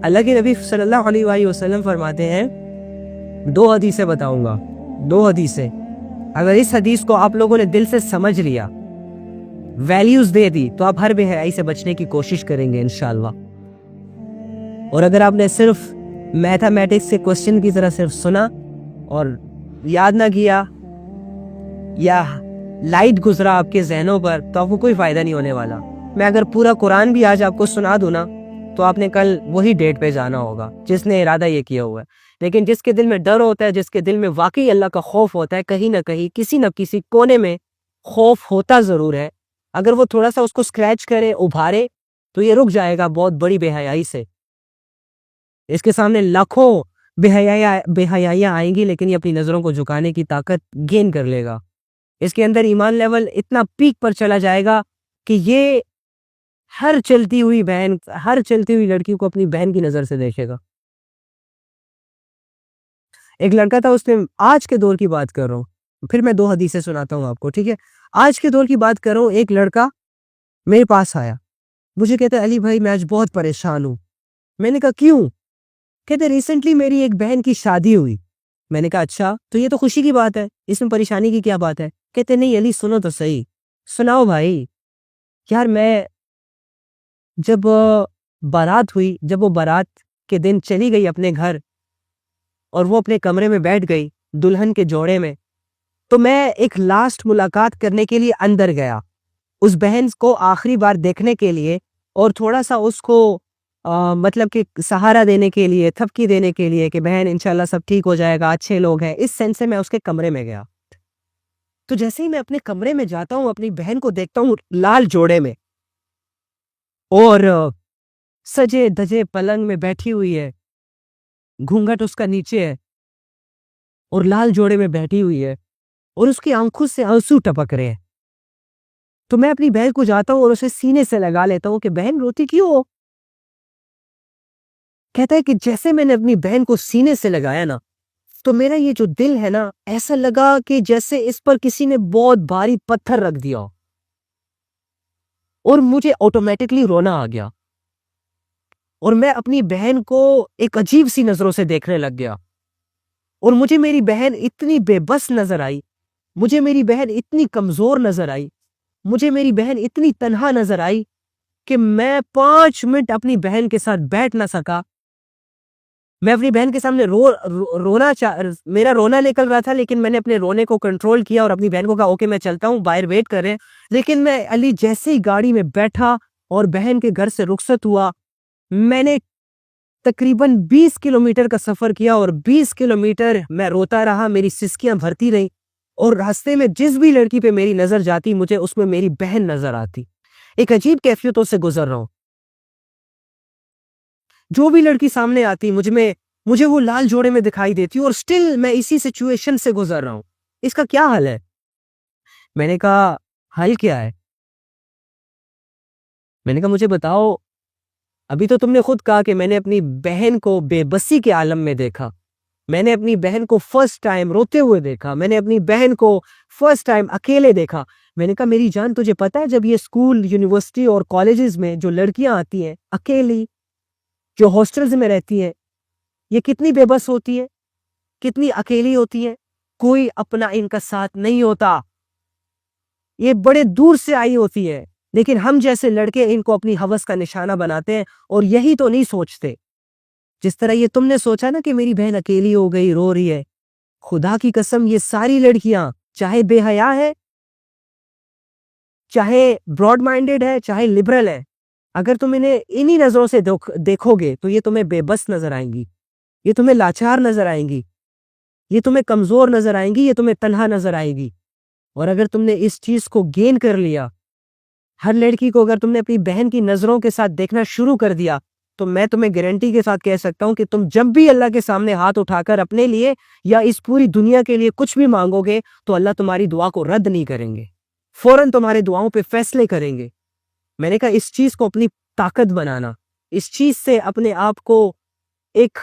اللہ کے نبی صلی اللہ علیہ وآلہ وسلم فرماتے ہیں 2 حدیثیں بتاؤں گا، 2 حدیثیں، اگر اس حدیث کو آپ لوگوں نے دل سے سمجھ لیا، ویلیوز دے دی، تو آپ ہر بے حیائی سے بچنے کی کوشش کریں گے انشاءاللہ۔ اور اگر آپ نے صرف میتھمیٹکس کے کوسچن کی طرح صرف سنا اور یاد نہ کیا یا لائٹ گزرا آپ کے ذہنوں پر، تو آپ کو کوئی فائدہ نہیں ہونے والا۔ میں اگر پورا قرآن بھی آج آپ کو سنا دوں نا، تو آپ نے کل وہی ڈیٹ پہ جانا ہوگا جس نے ارادہ یہ کیا ہوا ہے۔ لیکن جس کے دل میں ڈر ہوتا ہے، جس کے دل میں واقعی اللہ کا خوف ہوتا ہے، کہیں نہ کہیں کسی نہ کسی کونے میں خوف ہوتا ضرور ہے، اگر وہ تھوڑا سا اس کو سکریچ کرے، ابھارے، تو یہ رک جائے گا بہت بڑی بے حیائی سے۔ اس کے سامنے لاکھوں بے حیائیاں آئیں گی، لیکن یہ اپنی نظروں کو جھکانے کی طاقت گین کر لے گا۔ اس کے اندر ایمان لیول اتنا پیک پر چلا جائے گا کہ یہ ہر چلتی ہوئی بہن، ہر چلتی ہوئی لڑکی کو اپنی بہن کی نظر سے دیکھے گا۔ ایک لڑکا تھا، اس نے آج کے دور کی بات کر رہا ہوں، پھر میں 2 حدیثیں سناتا ہوں آپ کو، ٹھیک ہے؟ آج کے دور کی بات کر رہا ہوں۔ ایک لڑکا میرے پاس آیا، مجھے کہتا ہے علی بھائی میں آج بہت پریشان ہوں۔ میں نے کہا کیوں؟ کہتے ریسنٹلی میری ایک بہن کی شادی ہوئی۔ میں نے کہا اچھا، تو یہ تو خوشی کی بات ہے، اس میں پریشانی کی کیا بات ہے؟ کہتے نہیں علی سنو تو صحیح۔ سناؤ بھائی۔ یار میں جب بارات ہوئی، جب وہ بارات کے دن چلی گئی اپنے گھر اور وہ اپنے کمرے میں بیٹھ گئی دلہن کے جوڑے میں، تو میں ایک لاسٹ ملاقات کرنے کے لیے اندر گیا، اس بہن کو آخری بار دیکھنے کے لیے، اور تھوڑا سا اس کو مطلب کہ سہارا دینے کے لیے، تھپکی دینے کے لیے کہ بہن انشاءاللہ سب ٹھیک ہو جائے گا، اچھے لوگ ہیں، اس سینس سے میں اس کے کمرے میں گیا۔ تو جیسے ہی میں اپنے کمرے میں جاتا ہوں، اپنی بہن کو دیکھتا ہوں لال جوڑے میں، اور سجے دجے پلنگ میں بیٹھی ہوئی ہے، گھونگھٹ اس کا نیچے ہے اور لال جوڑے میں بیٹھی ہوئی ہے، اور اس کی آنکھوں سے آنسو ٹپک رہے ہیں۔ تو میں اپنی بہن کو جاتا ہوں اور اسے سینے سے لگا لیتا ہوں کہ بہن روتی کیوں ہو؟ کہتا ہے کہ جیسے میں نے اپنی بہن کو سینے سے لگایا نا، تو میرا یہ جو دل ہے نا، ایسا لگا کہ جیسے اس پر کسی نے بہت بھاری پتھر رکھ دیا، اور مجھے آٹومیٹکلی رونا آ گیا، اور میں اپنی بہن کو ایک عجیب سی نظروں سے دیکھنے لگ گیا، اور مجھے میری بہن اتنی بے بس نظر آئی، مجھے میری بہن اتنی کمزور نظر آئی، مجھے میری بہن اتنی تنہا نظر آئی کہ میں 5 منٹ اپنی بہن کے ساتھ بیٹھ نہ سکا۔ میں اپنی بہن کے سامنے میرا رونا نکل رہا تھا، لیکن میں نے اپنے رونے کو کنٹرول کیا اور اپنی بہن کو کہا اوکے میں چلتا ہوں، باہر ویٹ کر رہے ہیں۔ لیکن میں علی جیسے ہی گاڑی میں بیٹھا اور بہن کے گھر سے رخصت ہوا، میں نے تقریباً 20 کلومیٹر کا سفر کیا، اور 20 کلومیٹر میں روتا رہا، میری سسکیاں بھرتی رہی، اور راستے میں جس بھی لڑکی پہ میری نظر جاتی مجھے اس میں میری بہن نظر آتی۔ ایک عجیب کیفیتوں سے گزر رہا ہوں، جو بھی لڑکی سامنے آتی مجھے وہ لال جوڑے میں دکھائی دیتی، اور سٹل میں اسی سچویشن سے گزر رہا ہوں۔ اس کا کیا حل ہے؟ میں نے کہا حل کیا ہے؟ میں نے کہا مجھے بتاؤ، ابھی تو تم نے خود کہا کہ میں نے اپنی بہن کو بے بسی کے عالم میں دیکھا، میں نے اپنی بہن کو فرسٹ ٹائم روتے ہوئے دیکھا، میں نے اپنی بہن کو فرسٹ ٹائم اکیلے دیکھا۔ میں نے کہا میری جان تجھے پتا ہے جب یہ اسکول، یونیورسٹی اور کالجز میں جو لڑکیاں آتی ہیں اکیلی، جو ہاسٹلز میں رہتی ہیں، یہ کتنی بے بس ہوتی ہے، کتنی اکیلی ہوتی ہے، کوئی اپنا ان کا ساتھ نہیں ہوتا، یہ بڑے دور سے آئی ہوتی ہے، لیکن ہم جیسے لڑکے ان کو اپنی ہوس کا نشانہ بناتے ہیں، اور یہی تو نہیں سوچتے جس طرح یہ تم نے سوچا نا کہ میری بہن اکیلی ہو گئی، رو رہی ہے۔ خدا کی قسم یہ ساری لڑکیاں چاہے بے حیا ہے، چاہے براڈ مائنڈڈ ہے، چاہے لبرل ہے، اگر تم انہیں انہی نظروں سے دیکھو گے تو یہ تمہیں بے بس نظر آئیں گی، یہ تمہیں لاچار نظر آئیں گی، یہ تمہیں کمزور نظر آئیں گی، یہ تمہیں تنہا نظر آئے گی۔ اور اگر تم نے اس چیز کو گین کر لیا، ہر لڑکی کو اگر تم نے اپنی بہن کی نظروں کے ساتھ دیکھنا شروع کر دیا، تو میں تمہیں گارنٹی کے ساتھ کہہ سکتا ہوں کہ تم جب بھی اللہ کے سامنے ہاتھ اٹھا کر اپنے لیے یا اس پوری دنیا کے لیے کچھ بھی مانگو گے، تو اللہ تمہاری دعا کو رد نہیں کریں گے، فوراً تمہارے دعاؤں پہ فیصلے کریں گے۔ میں نے کہا اس چیز کو اپنی طاقت بنانا، اس چیز سے اپنے آپ کو ایک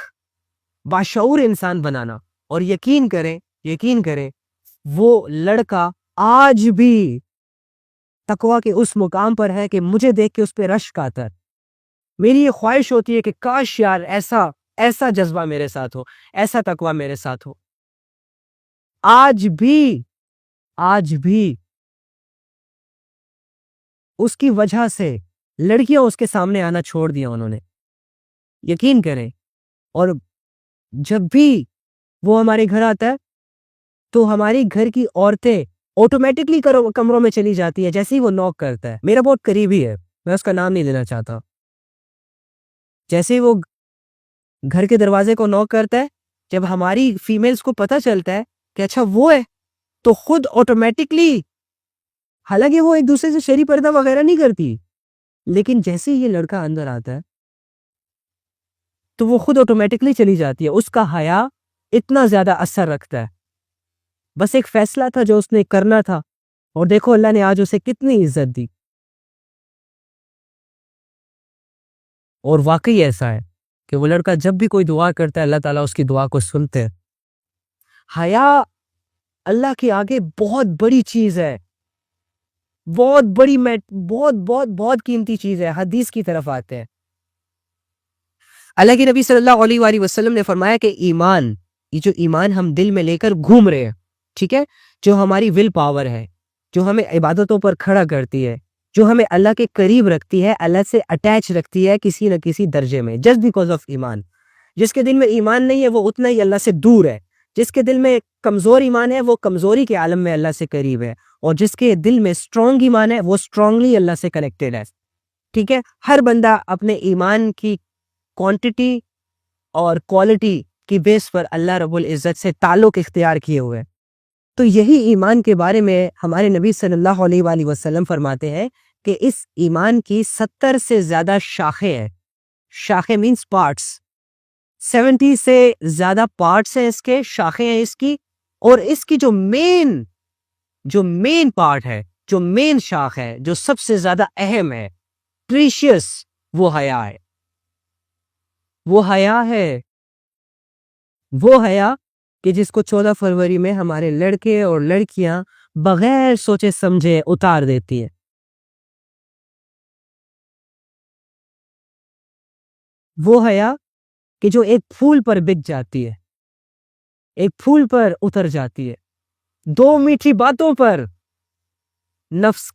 باشعور انسان بنانا، اور یقین کریں وہ لڑکا آج بھی تقویٰ کے اس مقام پر ہے کہ مجھے دیکھ کے اس پہ رشک آتا ہے۔ میری یہ خواہش ہوتی ہے کہ کاش یار ایسا جذبہ میرے ساتھ ہو، ایسا تقویٰ میرے ساتھ ہو۔ آج بھی اس کی وجہ سے لڑکیاں اس کے سامنے آنا چھوڑ دیا انہوں نے، یقین کریں۔ اور جب بھی وہ ہمارے گھر آتا ہے تو ہماری گھر کی عورتیں آٹومیٹکلی کمروں میں چلی جاتی ہے جیسے ہی وہ نوک کرتا ہے۔ میرا بہت قریبی ہے، میں اس کا نام نہیں لینا چاہتا، جیسے ہی وہ گھر کے دروازے کو نوک کرتا ہے، جب ہماری فیمیلز کو پتہ چلتا ہے کہ اچھا وہ ہے، تو خود آٹومیٹکلی، حالانکہ وہ ایک دوسرے سے شری پردہ وغیرہ نہیں کرتی، لیکن جیسے ہی یہ لڑکا اندر آتا ہے تو وہ خود آٹومیٹکلی چلی جاتی ہے۔ اس کا حیا اتنا زیادہ اثر رکھتا ہے، بس ایک فیصلہ تھا جو اس نے کرنا تھا، اور دیکھو اللہ نے آج اسے کتنی عزت دی۔ اور واقعی ایسا ہے کہ وہ لڑکا جب بھی کوئی دعا کرتا ہے اللہ تعالیٰ اس کی دعا کو سنتے ہیں۔ حیا اللہ کے آگے بہت بڑی چیز ہے، بہت بڑی، بہت بہت بہت قیمتی چیز ہے۔ حدیث کی طرف آتے ہیں، اللہ کے نبی صلی اللہ علیہ وآلہ وسلم نے فرمایا کہ ایمان، یہ جو ایمان ہم دل میں لے کر گھوم رہے ہیں، ٹھیک ہے، جو ہماری ول پاور ہے، جو ہمیں عبادتوں پر کھڑا کرتی ہے، جو ہمیں اللہ کے قریب رکھتی ہے، اللہ سے اٹیچ رکھتی ہے کسی نہ کسی درجے میں، جسٹ بیکاز آف ایمان۔ جس کے دل میں ایمان نہیں ہے وہ اتنا ہی اللہ سے دور ہے، جس کے دل میں کمزور ایمان ہے وہ کمزوری کے عالم میں اللہ سے قریب ہے، اور جس کے دل میں اسٹرانگ ایمان ہے وہ اسٹرانگلی اللہ سے کنیکٹڈ ہے، ٹھیک ہے۔ ہر بندہ اپنے ایمان کی کوانٹٹی اور کوالٹی کی بیس پر اللہ رب العزت سے تعلق اختیار کیے ہوئے۔ تو یہی ایمان کے بارے میں ہمارے نبی صلی اللہ علیہ وآلہ وسلم فرماتے ہیں کہ اس ایمان کی 70 سے زیادہ شاخیں ہیں، شاخیں مینس پارٹس، 70 سے زیادہ پارٹس ہیں اس کے، شاخیں ہیں اس کی، اور اس کی جو مین پارٹ ہے، جو مین شاخ ہے، جو سب سے زیادہ اہم ہے، پریشیس، وہ حیا ہے۔ وہ حیا کہ جس کو 14 فروری میں ہمارے لڑکے اور لڑکیاں بغیر سوچے سمجھے اتار دیتی ہیں۔ وہ حیا کہ جو ایک پھول پر بک جاتی ہے، ایک پھول پر اتر جاتی ہے، 2 میٹھی باتوں پر نفس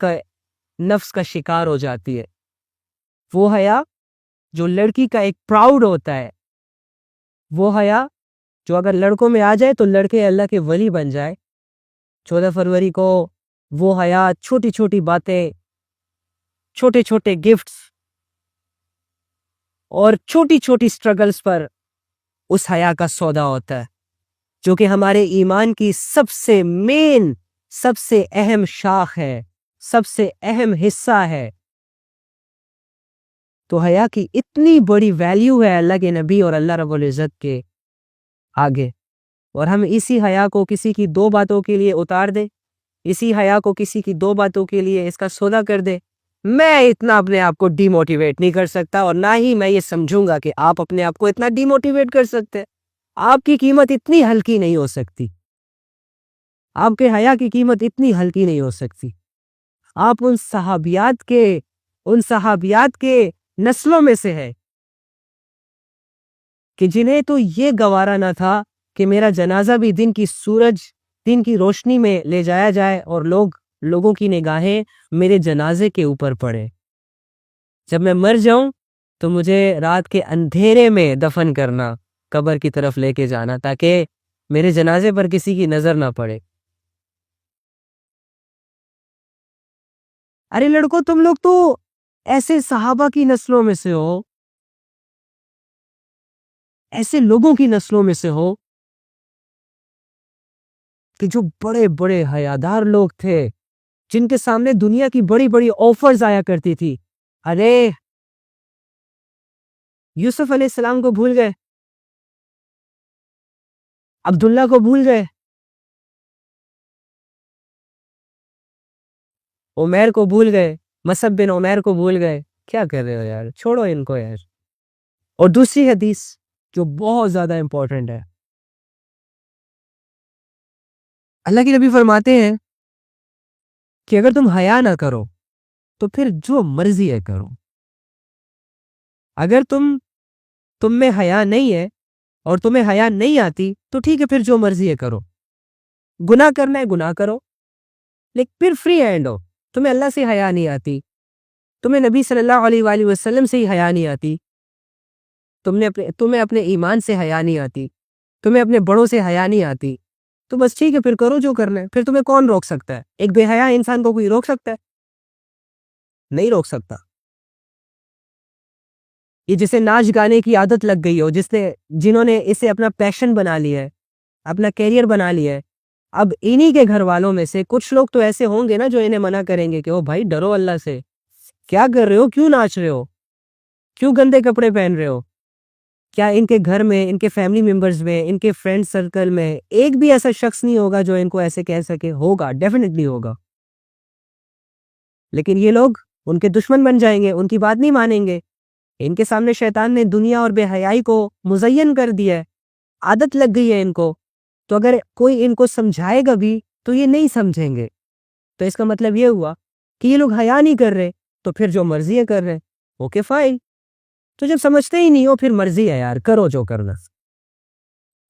کا شکار ہو جاتی ہے۔ وہ حیا جو لڑکی کا ایک پراؤڈ ہوتا ہے، وہ حیا جو اگر لڑکوں میں آ جائے تو لڑکے اللہ کے ولی بن جائے۔ 14 فروری کو وہ حیا چھوٹی چھوٹی باتیں، چھوٹے چھوٹے گفٹس اور چھوٹی چھوٹی سٹرگلز پر اس حیا کا سودا ہوتا ہے، جو کہ ہمارے ایمان کی سب سے مین، سب سے اہم شاخ ہے، سب سے اہم حصہ ہے۔ تو حیا کی اتنی بڑی ویلیو ہے اللہ کے نبی اور اللہ رب العزت کے آگے، اور ہم اسی حیا کو کسی کی 2 باتوں کے لیے اتار دے، اسی حیا کو کسی کی 2 باتوں کے لیے اس کا سودا کر دے۔ میں اتنا اپنے آپ کو ڈی موٹیویٹ نہیں کر سکتا، اور نہ ہی میں یہ سمجھوں گا کہ آپ اپنے آپ کو اتنا ڈی موٹیویٹ کر سکتے۔ آپ کی قیمت اتنی ہلکی نہیں ہو سکتی، آپ کے حیا کی قیمت اتنی ہلکی نہیں ہو سکتی۔ آپ ان صحابیات کے نسلوں میں سے ہے کہ جنہیں تو یہ گوارا نہ تھا کہ میرا جنازہ بھی دن کی روشنی میں لے جایا جائے اور لوگوں کی نگاہیں میرے جنازے کے اوپر پڑے۔ جب میں مر جاؤں تو مجھے رات کے اندھیرے میں دفن کرنا، قبر کی طرف لے کے جانا، تاکہ میرے جنازے پر کسی کی نظر نہ پڑے۔ ارے لڑکوں، تم لوگ تو ایسے صحابہ کی نسلوں میں سے ہو، ایسے لوگوں کی نسلوں میں سے ہو کہ جو بڑے بڑے حیادار لوگ تھے، جن کے سامنے دنیا کی بڑی بڑی آفرز آیا کرتی تھی۔ ارے یوسف علیہ السلام کو بھول گئے، عبداللہ کو بھول گئے، عمیر کو بھول گئے، مصعب بن عمیر کو بھول گئے۔ کیا کر رہے ہو یار، چھوڑو ان کو یار۔ اور دوسری حدیث جو بہت زیادہ امپورٹنٹ ہے، اللہ کی نبی فرماتے ہیں کہ اگر تم حیا نہ کرو تو پھر جو مرضی ہے کرو، اگر تم میں حیا نہیں ہے اور تمہیں حیا نہیں آتی تو ٹھیک ہے، پھر جو مرضی ہے کرو، گناہ کرنا ہے گناہ کرو، لیکن پھر فری ہینڈ ہو۔ تمہیں اللہ سے حیا نہیں آتی، تمہیں نبی صلی اللہ علیہ وآلہ وسلم سے ہی حیا نہیں آتی، تمہیں اپنے ایمان سے حیا نہیں آتی، تمہیں اپنے بڑوں سے حیا نہیں آتی، تو بس ٹھیک ہے، پھر کرو جو کرنا ہے۔ پھر تمہیں کون روک سکتا ہے؟ ایک بے حیا انسان کو کوئی روک سکتا ہے؟ نہیں روک سکتا۔ یہ جسے ناچ گانے کی عادت لگ گئی ہو، جنہوں نے اسے اپنا پیشن بنا لیا ہے، اپنا کیریئر بنا لیا ہے، اب انہی کے گھر والوں میں سے کچھ لوگ تو ایسے ہوں گے نا جو انہیں منع کریں گے کہ او بھائی ڈرو اللہ سے، کیا کر رہے ہو، کیوں ناچ رہے ہو، کیوں گندے کپڑے پہن رہے ہو؟ کیا ان کے گھر میں، ان کے فیملی ممبرز میں، ان کے فرینڈ سرکل میں ایک بھی ایسا شخص نہیں ہوگا جو ان کو ایسے کہہ سکے؟ ہوگا، ڈیفینیٹلی ہوگا، لیکن یہ لوگ ان کے دشمن بن جائیں گے، ان کی بات نہیں مانیں گے۔ ان کے سامنے شیطان نے دنیا اور بے حیائی کو مزین کر دیا ہے، عادت لگ گئی ہے ان کو، تو اگر کوئی ان کو سمجھائے گا بھی تو یہ نہیں سمجھیں گے۔ تو اس کا مطلب یہ ہوا کہ یہ لوگ حیا نہیں کر رہے تو پھر جو مرضی ہے کر رہے، اوکے فائن۔ تو جب سمجھتے ہی نہیں ہو پھر مرضی ہے یار، کرو جو کرنا۔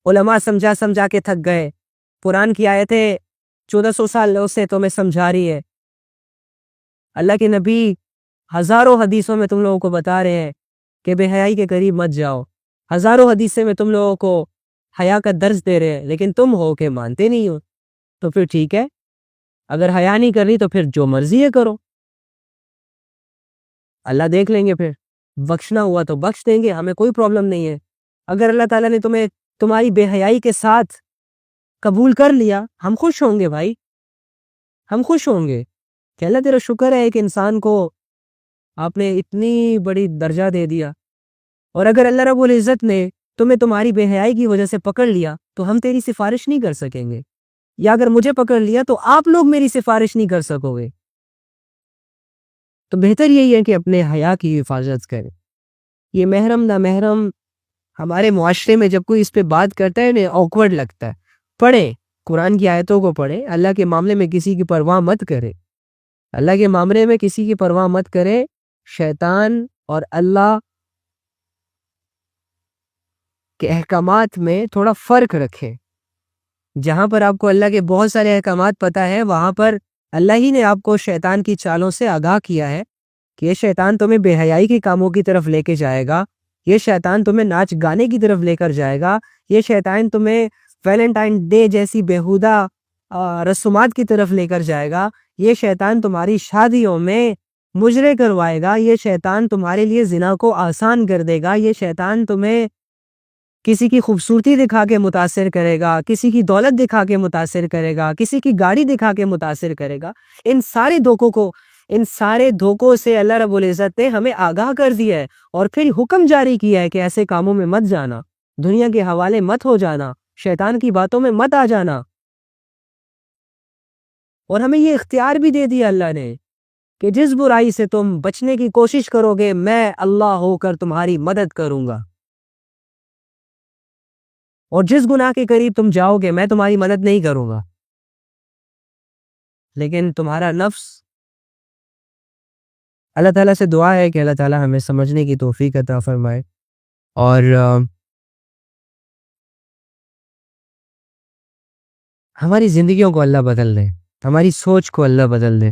علماء سمجھا سمجھا کے تھک گئے، قرآن کی آیتیں 1400 سال سے تمہیں سمجھا رہی ہے، اللہ کے نبی ہزاروں حدیثوں میں تم لوگوں کو بتا رہے ہیں کہ بے حیائی کے قریب مت جاؤ، ہزاروں حدیثیں میں تم لوگوں کو حیا کا درس دے رہے ہیں، لیکن تم ہو کہ مانتے نہیں ہو۔ تو پھر ٹھیک ہے، اگر حیا نہیں کرنی تو پھر جو مرضی ہے کرو، اللہ دیکھ لیں گے، پھر بخشنا ہوا تو بخش دیں گے، ہمیں کوئی پرابلم نہیں ہے۔ اگر اللہ تعالیٰ نے تمہیں تمہاری بے حیائی کے ساتھ قبول کر لیا، ہم خوش ہوں گے بھائی، ہم خوش ہوں گے کہ اللہ تیرا شکر ہے ایک انسان کو آپ نے اتنی بڑی درجہ دے دیا۔ اور اگر اللہ رب العزت نے تمہیں تمہاری بے حیائی کی وجہ سے پکڑ لیا تو ہم تیری سفارش نہیں کر سکیں گے، یا اگر مجھے پکڑ لیا تو آپ لوگ میری سفارش نہیں کر سکو گے۔ تو بہتر یہی ہے کہ اپنے حیا کی حفاظت کریں۔ یہ محرم نہ محرم ہمارے معاشرے میں جب کوئی اس پہ بات کرتا ہے انہیں آکورڈ لگتا ہے۔ پڑھیں، قرآن کی آیتوں کو پڑھیں، اللہ کے معاملے میں کسی کی پرواہ مت کرے، اللہ کے معاملے میں کسی کی پرواہ مت کرے۔ شیطان اور اللہ کے احکامات میں تھوڑا فرق رکھیں۔ جہاں پر آپ کو اللہ کے بہت سارے احکامات پتہ ہے، وہاں پر اللہ ہی نے آپ کو شیطان کی چالوں سے آگاہ کیا ہے کہ یہ شیطان تمہیں بے حیائی کے کاموں کی طرف لے کے جائے گا، یہ شیطان تمہیں ناچ گانے کی طرف لے کر جائے گا، یہ شیطان تمہیں ویلنٹائن ڈے جیسی بیہودہ رسومات کی طرف لے کر جائے گا، یہ شیطان تمہاری شادیوں میں مجرے کروائے گا، یہ شیطان تمہارے لیے زنا کو آسان کر دے گا، یہ شیطان تمہیں کسی کی خوبصورتی دکھا کے متاثر کرے گا، کسی کی دولت دکھا کے متاثر کرے گا، کسی کی گاڑی دکھا کے متاثر کرے گا۔ ان سارے دھوکوں سے اللہ رب العزت نے ہمیں آگاہ کر دیا ہے، اور پھر حکم جاری کیا ہے کہ ایسے کاموں میں مت جانا، دنیا کے حوالے مت ہو جانا، شیطان کی باتوں میں مت آ جانا۔ اور ہمیں یہ اختیار بھی دے دیا اللہ نے کہ جس برائی سے تم بچنے کی کوشش کرو گے میں اللہ ہو کر تمہاری مدد کروں گا، اور جس گناہ کے قریب تم جاؤ گے میں تمہاری مدد نہیں کروں گا۔ لیکن تمہارا نفس، اللہ تعالیٰ سے دعا ہے کہ اللہ تعالیٰ ہمیں سمجھنے کی توفیق عطا فرمائے، اور ہماری زندگیوں کو اللہ بدل دے، ہماری سوچ کو اللہ بدل دے۔